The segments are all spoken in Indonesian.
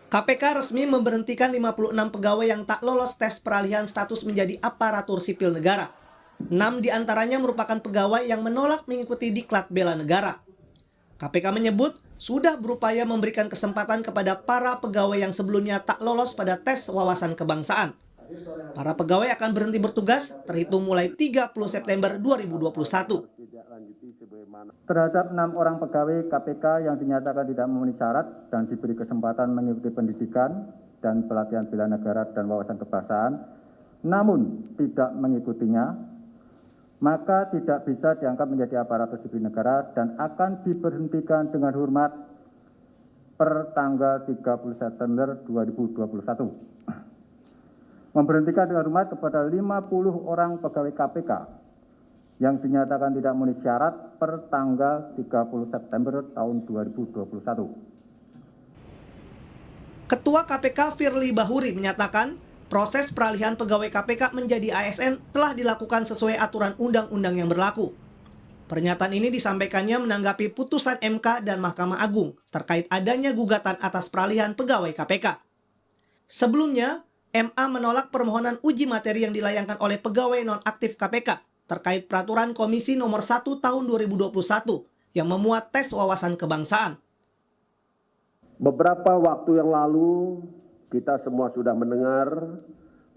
KPK resmi memberhentikan 56 pegawai yang tak lolos tes peralihan status menjadi aparatur sipil negara. 6 diantaranya merupakan pegawai yang menolak mengikuti diklat bela negara. KPK menyebut sudah berupaya memberikan kesempatan kepada para pegawai yang sebelumnya tak lolos pada tes wawasan kebangsaan. Para pegawai akan berhenti bertugas terhitung mulai 30 September 2021. Terhadap 6 orang pegawai KPK yang dinyatakan tidak memenuhi syarat dan diberi kesempatan mengikuti pendidikan dan pelatihan bela negara dan wawasan kebangsaan, namun tidak mengikutinya, maka tidak bisa diangkat menjadi aparatur sipil negara dan akan diberhentikan dengan hormat per tanggal 30 September 2021. Memberhentikan dengan hormat kepada 50 orang pegawai KPK yang dinyatakan tidak memenuhi syarat per tanggal 30 September tahun 2021. Ketua KPK Firly Bahuri menyatakan proses peralihan pegawai KPK menjadi ASN telah dilakukan sesuai aturan undang-undang yang berlaku. Pernyataan ini disampaikannya menanggapi putusan MK dan Mahkamah Agung terkait adanya gugatan atas peralihan pegawai KPK. Sebelumnya, MA menolak permohonan uji materi yang dilayangkan oleh pegawai nonaktif KPK terkait peraturan Komisi Nomor 1 Tahun 2021 yang memuat tes wawasan kebangsaan. Beberapa waktu yang lalu, kita semua sudah mendengar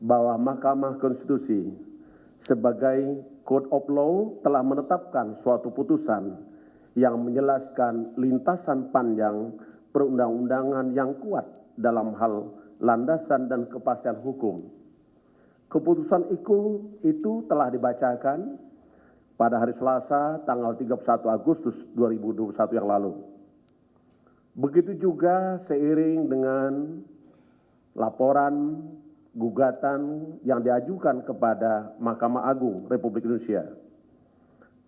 bahwa Mahkamah Konstitusi sebagai Code of Law telah menetapkan suatu putusan yang menjelaskan lintasan panjang perundang-undangan yang kuat dalam hal landasan dan kepastian hukum. Keputusan itu telah dibacakan pada hari Selasa tanggal 31 Agustus 2021 yang lalu. Begitu juga seiring dengan laporan gugatan yang diajukan kepada Mahkamah Agung Republik Indonesia.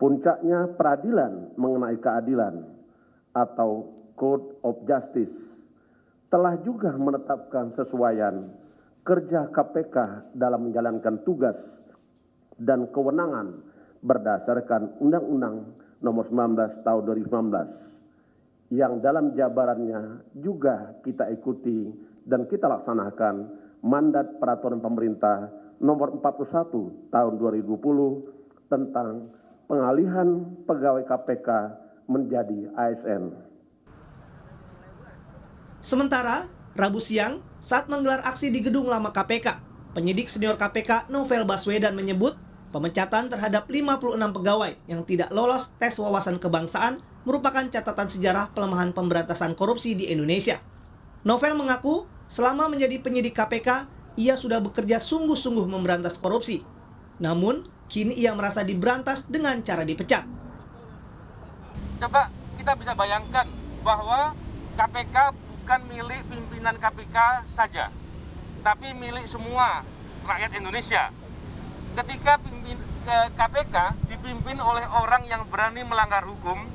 Puncaknya peradilan mengenai keadilan atau Code of Justice telah juga menetapkan sesuaian kerja KPK dalam menjalankan tugas dan kewenangan berdasarkan Undang-Undang Nomor 19 Tahun 2019 yang dalam jabarannya juga kita ikuti dan kita laksanakan mandat peraturan pemerintah Nomor 41 Tahun 2020 tentang pengalihan pegawai KPK menjadi ASN. Sementara, Rabu siang, saat menggelar aksi di Gedung Lama KPK, penyidik senior KPK Novel Baswedan menyebut pemecatan terhadap 56 pegawai yang tidak lolos tes wawasan kebangsaan merupakan catatan sejarah pelemahan pemberantasan korupsi di Indonesia. Novel mengaku selama menjadi penyidik KPK, ia sudah bekerja sungguh-sungguh memberantas korupsi. Namun, kini ia merasa diberantas dengan cara dipecat. Coba kita bisa bayangkan bahwa KPK bukan milik pimpinan KPK saja, tapi milik semua rakyat Indonesia. Ketika KPK dipimpin oleh orang yang berani melanggar hukum,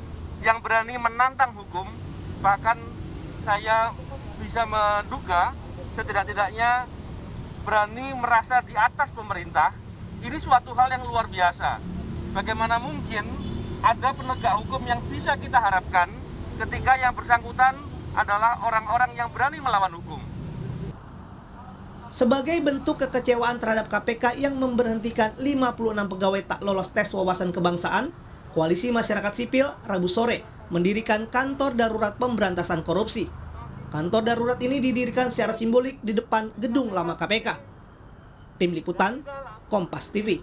yang berani menantang hukum, bahkan saya bisa menduga setidak-tidaknya berani merasa di atas pemerintah, ini suatu hal yang luar biasa. Bagaimana mungkin ada penegak hukum yang bisa kita harapkan ketika yang bersangkutan adalah orang-orang yang berani melawan hukum. Sebagai bentuk kekecewaan terhadap KPK yang memberhentikan 56 pegawai tak lolos tes wawasan kebangsaan, Koalisi Masyarakat Sipil Rabu sore mendirikan kantor darurat pemberantasan korupsi. Kantor darurat ini didirikan secara simbolik di depan Gedung Lama KPK. Tim Liputan, Kompas TV.